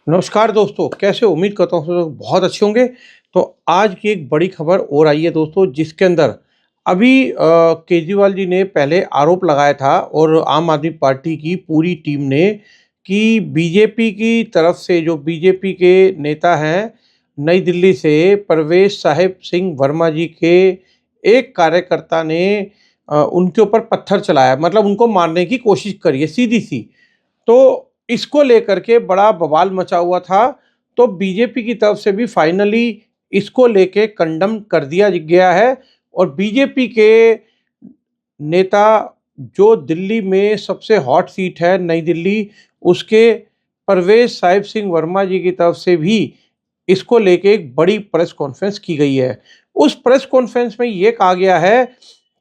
नमस्कार दोस्तों, कैसे हो? उम्मीद करता हूँ सब लोग बहुत अच्छे होंगे। तो आज की एक बड़ी खबर और आई है दोस्तों, जिसके अंदर अभी केजरीवाल जी ने पहले आरोप लगाया था और आम आदमी पार्टी की पूरी टीम ने कि बीजेपी की तरफ से जो बीजेपी के नेता हैं, नई दिल्ली से परवेश साहिब सिंह वर्मा जी के एक कार्यकर्ता ने उनके ऊपर पत्थर चलाया, मतलब उनको मारने की कोशिश करी है सीधी-सी। तो इसको लेकर के बड़ा बवाल मचा हुआ था। तो बीजेपी की तरफ से भी फाइनली इसको लेके कंडेम कर दिया गया है और बीजेपी के नेता जो दिल्ली में सबसे हॉट सीट है नई दिल्ली, उसके परवेश साहिब सिंह वर्मा जी की तरफ से भी इसको लेके एक बड़ी प्रेस कॉन्फ्रेंस की गई है। उस प्रेस कॉन्फ्रेंस में ये कहा गया है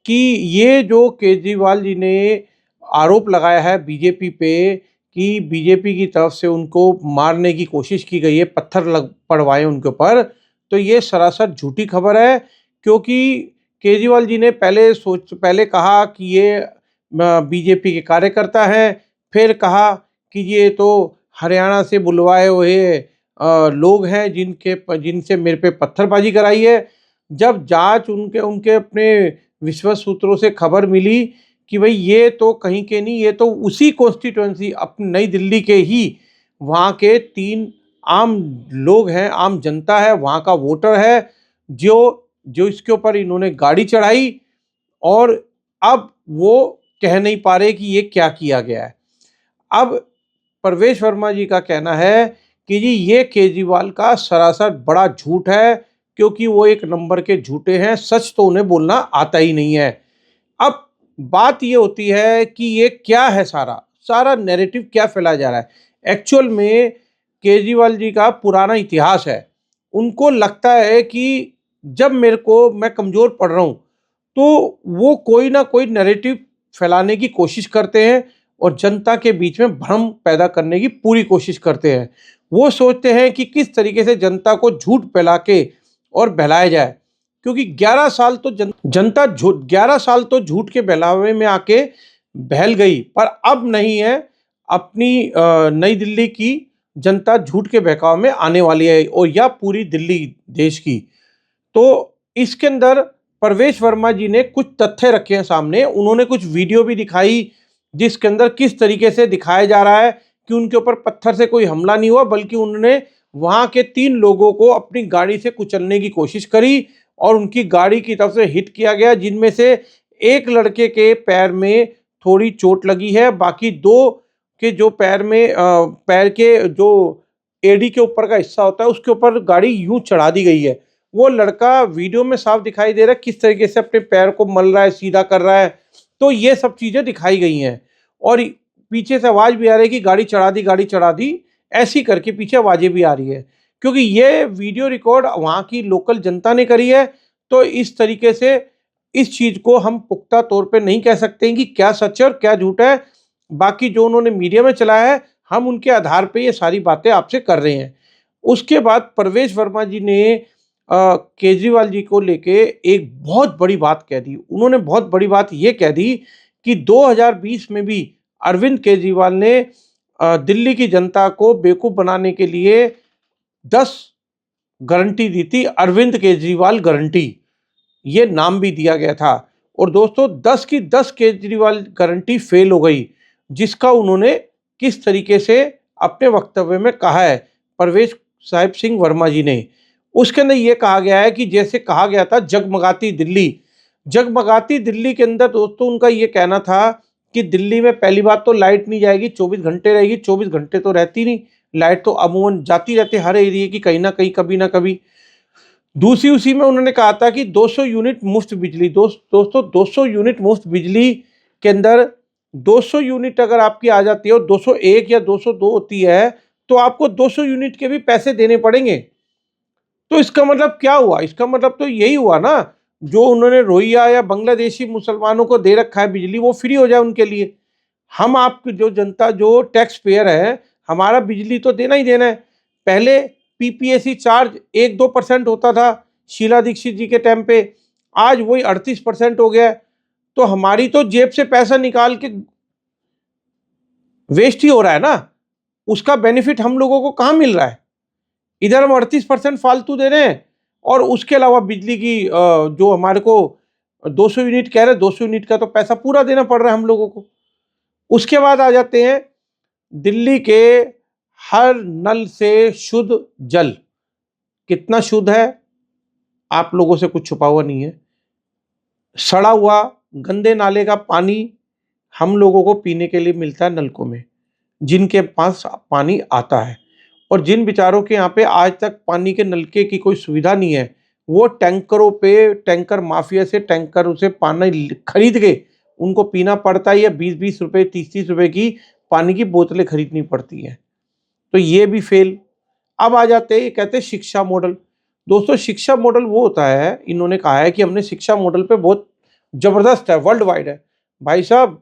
कि ये जो केजरीवाल जी ने आरोप लगाया है बीजेपी पे कि बीजेपी की तरफ से उनको मारने की कोशिश की गई है, पत्थर लग पड़वाए उनके ऊपर, तो ये सरासर झूठी खबर है। क्योंकि केजरीवाल जी ने पहले कहा कि ये बीजेपी के कार्यकर्ता हैं, फिर कहा कि ये तो हरियाणा से बुलवाए हुए लोग हैं जिनसे मेरे पे पत्थरबाजी कराई है। जब जाँच उनके उनके अपने विश्वस्त सूत्रों से खबर मिली कि भई ये तो कहीं के नहीं, ये तो उसी कॉन्स्टिट्यूएंसी अपनी नई दिल्ली के ही वहाँ के 3 आम लोग हैं, आम जनता है, वहाँ का वोटर है, जो जो इसके ऊपर इन्होंने गाड़ी चढ़ाई और अब वो कह नहीं पा रहे कि ये क्या किया गया है। अब परवेश वर्मा जी का कहना है कि जी ये केजरीवाल का सरासर बड़ा झूठ है, क्योंकि वो एक नंबर के झूठे हैं, सच तो उन्हें बोलना आता ही नहीं है। अब बात ये होती है कि ये क्या है, सारा नैरेटिव क्या फैलाया जा रहा है। एक्चुअल में केजरीवाल जी का पुराना इतिहास है। उनको लगता है कि जब मैं कमज़ोर पड़ रहा हूँ, तो वो कोई ना कोई नैरेटिव फैलाने की कोशिश करते हैं और जनता के बीच में भ्रम पैदा करने की पूरी कोशिश करते हैं। वो सोचते हैं कि किस तरीके से जनता को झूठ फैला के और बहलाया जाए। क्योंकि 11 साल तो जनता 11 साल तो झूठ के बहलावे में आके बहल गई, पर अब नहीं है। अपनी नई दिल्ली की जनता झूठ के बहकावे में आने वाली है, और या पूरी दिल्ली देश की। तो इसके अंदर परवेश वर्मा जी ने कुछ तथ्य रखे हैं सामने। उन्होंने कुछ वीडियो भी दिखाई, जिसके अंदर किस तरीके से दिखाया जा रहा है कि उनके ऊपर पत्थर से कोई हमला नहीं हुआ, बल्कि उन्होंने वहां के 3 लोगों को अपनी गाड़ी से कुचलने की कोशिश करी और उनकी गाड़ी की तरफ से हिट किया गया, जिनमें से एक लड़के के पैर में थोड़ी चोट लगी है, बाकी 2 के जो पैर के जो एड़ी के ऊपर का हिस्सा होता है, उसके ऊपर गाड़ी यूं चढ़ा दी गई है। वो लड़का वीडियो में साफ दिखाई दे रहा है किस तरीके से अपने पैर को मल रहा है, सीधा कर रहा है। तो ये सब चीजें दिखाई गई हैं और पीछे से आवाज भी आ रही है कि गाड़ी चढ़ा दी, ऐसी करके पीछे आवाजें भी आ रही है। क्योंकि ये वीडियो रिकॉर्ड वहाँ की लोकल जनता ने करी है, तो इस तरीके से इस चीज को हम पुख्ता तौर पे नहीं कह सकते हैं कि क्या सच है और क्या झूठ है। बाकी जो उन्होंने मीडिया में चलाया है, हम उनके आधार पे ये सारी बातें आपसे कर रहे हैं। उसके बाद परवेश वर्मा जी ने केजरीवाल जी को लेके एक बहुत बड़ी बात कह दी। उन्होंने बहुत बड़ी बात ये कह दी कि 2020 में भी अरविंद केजरीवाल ने दिल्ली की जनता को बेवकूफ़ बनाने के लिए 10 गारंटी दी थी, अरविंद केजरीवाल गारंटी, ये नाम भी दिया गया था। और दोस्तों 10 की 10 केजरीवाल गारंटी फेल हो गई, जिसका उन्होंने किस तरीके से अपने वक्तव्य में कहा है परवेश साहिब सिंह वर्मा जी ने। उसके अंदर ये कहा गया है कि जैसे कहा गया था जगमगाती दिल्ली के अंदर दोस्तों उनका ये कहना था कि दिल्ली में पहली बात तो लाइट नहीं जाएगी, 24 घंटे रहेगी, 24 घंटे तो रहती नहीं, लाइट तो अमूमन जाती रहती है हर एरिया की, कहीं ना कहीं कभी ना कभी। दूसरी उसी में उन्होंने कहा था कि 200 यूनिट मुफ्त बिजली। दोस्तों 200 यूनिट मुफ्त बिजली के अंदर 200 यूनिट अगर आपकी आ जाती है और 201 या 202 होती है, तो आपको 200 यूनिट के भी पैसे देने पड़ेंगे। तो इसका मतलब क्या हुआ? इसका मतलब तो यही हुआ ना, जो उन्होंने रोहिंग्या या बांग्लादेशी मुसलमानों को दे रखा है बिजली, वो फ्री हो जाए उनके लिए। हम आपकी जो जनता जो टैक्स पेयर है, हमारा बिजली तो देना ही देना है। पहले पीपीएसी चार्ज 1-2% होता था शीला दीक्षित जी के टाइम पे, आज वही 38% हो गया है। तो हमारी तो जेब से पैसा निकाल के वेस्ट ही हो रहा है ना। उसका बेनिफिट हम लोगों को कहाँ मिल रहा है? इधर हम 38% फालतू दे रहे हैं और उसके अलावा बिजली की जो हमारे को 200 यूनिट कह रहे हैं, 200 यूनिट का तो पैसा पूरा देना पड़ रहा है हम लोगों को। उसके बाद आ जाते हैं दिल्ली के हर नल से शुद्ध जल। कितना शुद्ध है? आप लोगों से कुछ छुपा हुआ नहीं है। सड़ा हुआ गंदे नाले का पानी हम लोगों को पीने के लिए मिलता है नलकों में, जिनके पास पानी आता है। और जिन बेचारों के यहाँ पे आज तक पानी के नलके की कोई सुविधा नहीं है, वो टैंकरों पे, टैंकर माफिया से टैंकरों से पानी खरीद के उनको पीना पड़ता है, या 20-20 रुपए 30-30 रुपए की पानी की बोतलें खरीदनी पड़ती हैं। तो ये भी फेल। अब आ जाते हैं, ये कहते हैं शिक्षा मॉडल। दोस्तों शिक्षा मॉडल वो होता है, इन्होंने कहा है कि हमने शिक्षा मॉडल पे बहुत जबरदस्त है, वर्ल्ड वाइड है। भाई साहब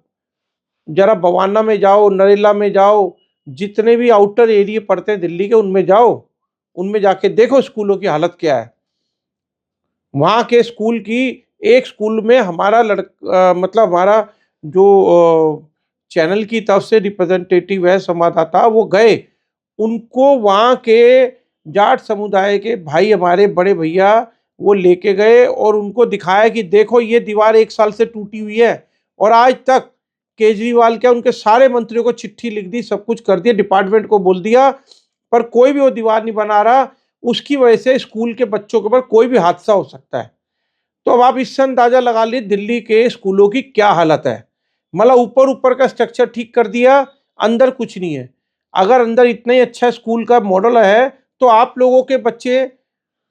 जरा बवाना में जाओ, नरेला में जाओ, जितने भी आउटर एरिया पड़ते हैं दिल्ली के, उनमें जाओ, उनमें जाके देखो स्कूलों की हालत क्या है। वहाँ के स्कूल की, एक स्कूल में हमारा मतलब हमारा जो चैनल की तरफ से रिप्रेजेंटेटिव है, संवाददाता, वो गए, उनको वहाँ के जाट समुदाय के भाई, हमारे बड़े भैया, वो लेके गए और उनको दिखाया कि देखो ये दीवार 1 साल से टूटी हुई है। और आज तक केजरीवाल क्या, उनके सारे मंत्रियों को चिट्ठी लिख दी, सब कुछ कर दिया, डिपार्टमेंट को बोल दिया, पर कोई भी वो दीवार नहीं बना रहा। उसकी वजह से स्कूल के बच्चों के ऊपर कोई भी हादसा हो सकता है। तो अब आप इससे अंदाजा लगा लीजिए दिल्ली के स्कूलों की क्या हालत है। मतलब ऊपर ऊपर का स्ट्रक्चर ठीक कर दिया, अंदर कुछ नहीं है। अगर अंदर इतना ही अच्छा स्कूल का मॉडल है, तो आप लोगों के बच्चे,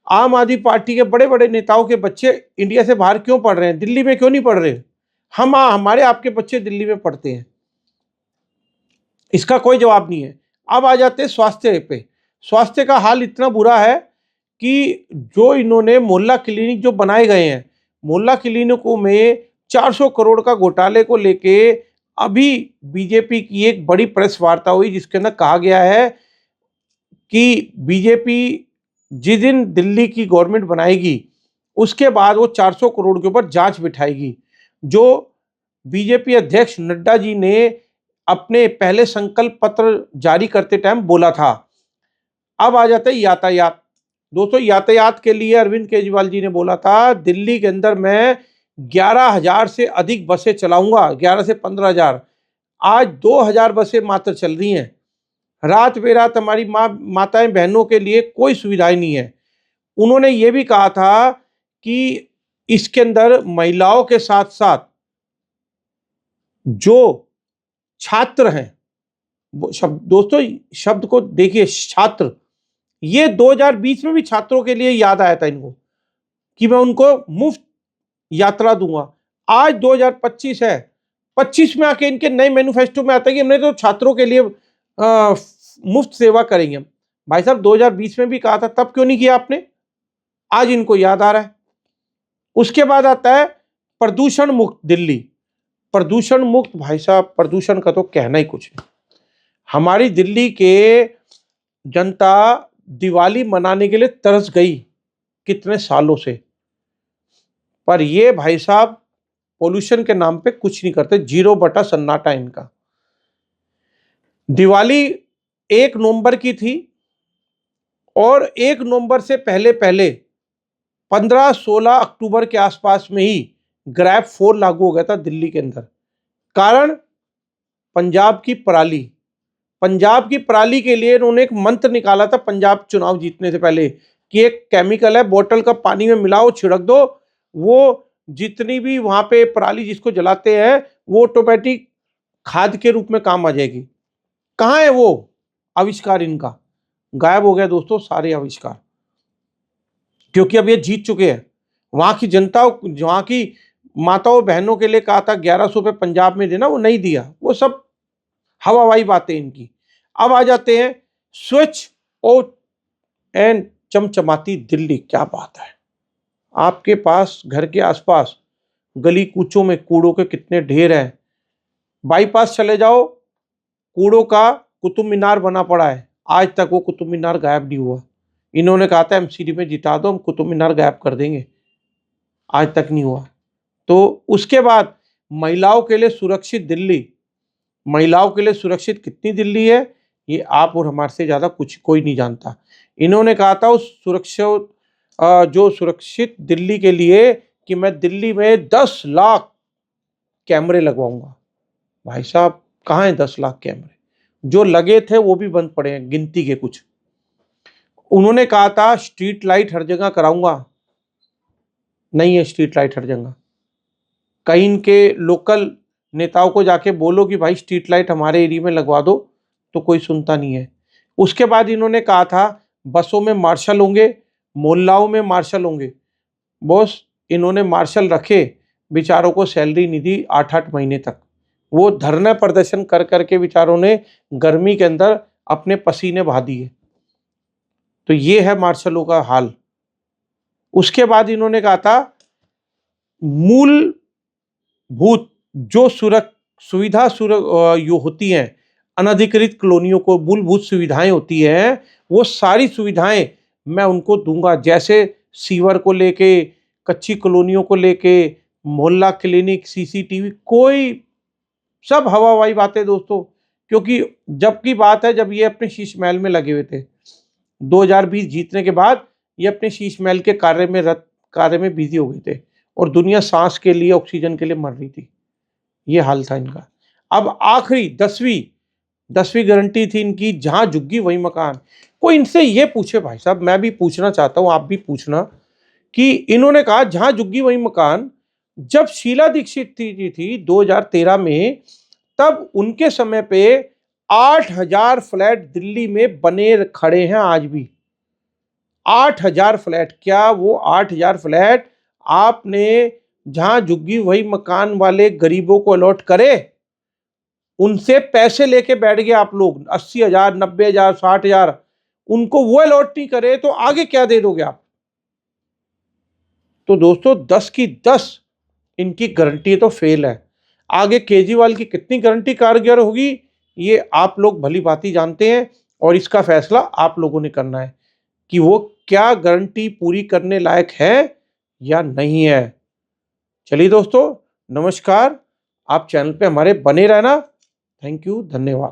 आम आदमी पार्टी के बड़े बड़े नेताओं के बच्चे इंडिया से बाहर क्यों पढ़ रहे हैं? दिल्ली में क्यों नहीं पढ़ रहे? हमारे आपके बच्चे दिल्ली में पढ़ते हैं, इसका कोई जवाब नहीं है। अब आ जाते हैं स्वास्थ्य पे। स्वास्थ्य का हाल इतना बुरा है कि जो इन्होंने मोहल्ला क्लिनिक जो बनाए गए हैं, मोहल्ला क्लिनिकों में 400 करोड़ का घोटाले को लेके अभी बीजेपी की एक बड़ी प्रेस वार्ता हुई, जिसके अंदर कहा गया है कि बीजेपी जिस दिन दिल्ली की गवर्नमेंट बनाएगी, उसके बाद वो 400 करोड़ के ऊपर जांच बिठाएगी, जो बीजेपी अध्यक्ष नड्डा जी ने अपने पहले संकल्प पत्र जारी करते टाइम बोला था। अब आ जाता है यातायात। दोस्तों यातायात के लिए अरविंद केजरीवाल जी ने बोला था, दिल्ली के अंदर मैं 11,000 से अधिक बसें चलाऊंगा, 11 से 15,000। आज 2,000 बसें मात्र चल रही हैं। रात बेरात हमारी माताएं बहनों के लिए कोई सुविधाएं नहीं है। उन्होंने ये भी कहा था कि इसके अंदर महिलाओं के साथ साथ जो छात्र हैं, वो दोस्तों शब्द को देखिए, छात्र, ये 2020 में भी छात्रों के लिए याद आया था इनको कि मैं उनको मुफ्त यात्रा दूंगा। आज 2025 है, 25 में आके इनके नए मैनिफेस्टो में आता है कि हमने तो छात्रों के लिए मुफ्त सेवा करेंगे। भाई साहब 2020 में भी कहा था, तब क्यों नहीं किया आपने? आज इनको याद आ रहा है। उसके बाद आता है प्रदूषण मुक्त दिल्ली। प्रदूषण मुक्त, भाई साहब प्रदूषण का तो कहना ही कुछ नहीं। हमारी दिल्ली के जनता दिवाली मनाने के लिए तरस गई कितने सालों से, पर ये भाई साहब पोल्यूशन के नाम पे कुछ नहीं करते, 0 सन्नाटा इनका। दिवाली 1 नवंबर की थी और 1 नवंबर से पहले पहले 15-16 अक्टूबर के आसपास में ही ग्रैब 4 लागू हो गया था दिल्ली के अंदर। कारण पंजाब की पराली। पंजाब की पराली के लिए उन्होंने एक मंत्र निकाला था पंजाब चुनाव जीतने से पहले कि एक केमिकल है, बोतल का पानी में मिलाओ, छिड़क दो, वो जितनी भी वहां पे पराली जिसको जलाते हैं, वो ऑटोमेटिक खाद के रूप में काम आ जाएगी। कहाँ है वो आविष्कार? इनका गायब हो गया दोस्तों सारे आविष्कार, क्योंकि अब ये जीत चुके हैं। वहां की जनता, वहां की माताओं बहनों के लिए कहा था 1100 रुपये पंजाब में देना, वो नहीं दिया। वो सब हवावाई बातें इनकी। अब आ जाते हैं स्वच्छ और एंड चमचमाती दिल्ली। क्या बात है! आपके पास घर के आसपास गली कूचों में कूड़ों के कितने ढेर हैं। बाईपास चले जाओ, कूड़ों का कुतुब मीनार बना पड़ा है, आज तक वो कुतुब मीनार गायब नहीं हुआ। इन्होंने कहा था एमसीडी में जिता दो, हम कुतुब मीनार गायब कर देंगे, आज तक नहीं हुआ। तो उसके बाद महिलाओं के लिए सुरक्षित दिल्ली। महिलाओं के लिए सुरक्षित कितनी दिल्ली है? ये आप और हमारे से ज़्यादा कुछ कोई नहीं जानता। इन्होंने कहा था उस जो सुरक्षित दिल्ली के लिए कि मैं दिल्ली में 10 लाख कैमरे लगवाऊंगा। भाई साहब कहाँ है 10 लाख कैमरे? जो लगे थे वो भी बंद पड़े हैं, गिनती के कुछ। उन्होंने कहा था स्ट्रीट लाइट हर जगह कराऊंगा, नहीं है स्ट्रीट लाइट हर जगह। कहीं इनके लोकल नेताओं को जाके बोलो कि भाई स्ट्रीट लाइट हमारे एरिया में लगवा दो, तो कोई सुनता नहीं है। उसके बाद इन्होंने कहा था बसों में मार्शल होंगे, मोहल्लाओं में मार्शल होंगे। बॉस इन्होंने मार्शल रखे, बेचारों को सैलरी नहीं दी 8-8 महीने तक। वो धरना प्रदर्शन कर करके बेचारों ने गर्मी के अंदर अपने पसीने बहा दिए। तो ये है मार्शलों का हाल। उसके बाद इन्होंने कहा था मूलभूत जो यो होती हैं, अनधिकृत कॉलोनियों को मूलभूत सुविधाएं होती हैं, वो सारी सुविधाएं मैं उनको दूंगा। जैसे सीवर को लेके, कच्ची कॉलोनियों को लेके, मोहल्ला क्लिनिक, सीसीटीवी, कोई सब हवाबाजी बातें दोस्तों। क्योंकि जब की बात है जब ये अपने शीश महल में लगे हुए थे, 2020 जीतने के बाद ये अपने शीश महल के कार्य में बिजी हो गए थे और दुनिया सांस के लिए, ऑक्सीजन के लिए मर रही थी। ये हाल था इनका। अब आखिरी 10वीं गारंटी थी इनकी, जहां झुग्गी वही मकान। कोई इनसे ये पूछे, भाई साहब मैं भी पूछना चाहता हूं, आप भी पूछना, कि इन्होंने कहा जहां झुग्गी वही मकान। जब शीला दीक्षित थी 2013 में, तब उनके समय पे 8,000 फ्लैट दिल्ली में बने खड़े हैं आज भी। 8,000 फ्लैट। क्या वो 8,000 फ्लैट आपने जहां झुग्गी वही मकान वाले गरीबों को अलॉट करे? उनसे पैसे लेके बैठ गए आप लोग, 80,000, 90,000, 60,000, उनको वो अलॉट नहीं करे तो आगे क्या दे दोगे आप? तो दोस्तों 10 की 10 इनकी गारंटी तो फेल है। आगे केजरीवाल की कितनी गारंटी कारगर होगी ये आप लोग भली भांति जानते हैं, और इसका फैसला आप लोगों ने करना है कि वो क्या गारंटी पूरी करने लायक है या नहीं है। चलिए दोस्तों, नमस्कार। आप चैनल पे हमारे बने रहना। थैंक यू, धन्यवाद।